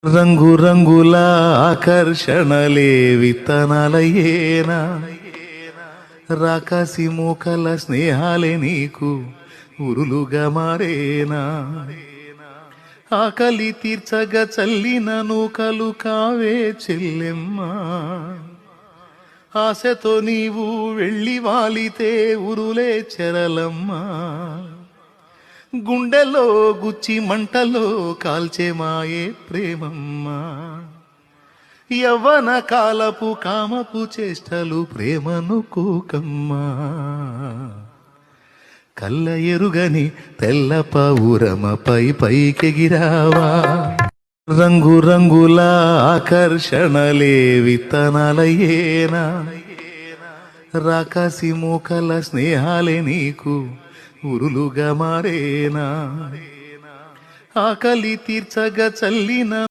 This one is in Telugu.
రంగు రంగుల ఆకర్షణలే విత్తనాలయేనా, రాకాసి మూకల స్నేహాలే నీకు ఉరులుగా మారేనా. ఆకలి తీర్చగా చల్లిన నూకలు కావే చెల్లెమ్మా, ఆశతో నీవు వెళ్ళి వాలితే ఉరులే చెరలమ్మా. గుండెలో గుచ్చి మంటలో కాల్చే మాయే ప్రేమమ్మా. యవ్వన కాలపు కామపు చేష్టలు ప్రేమను కూకమ్మా. కళ్ళ ఎరుగని తెల్ల పౌరమపై పైకెగిరావా. రంగు రంగుల ఆకర్షణలే విత్తనాలయేనా, రాకాసి మూకల స్నేహాలే నీకు ఉరులుగా మారేనా. ఆకలి తీర్చగా చల్లిన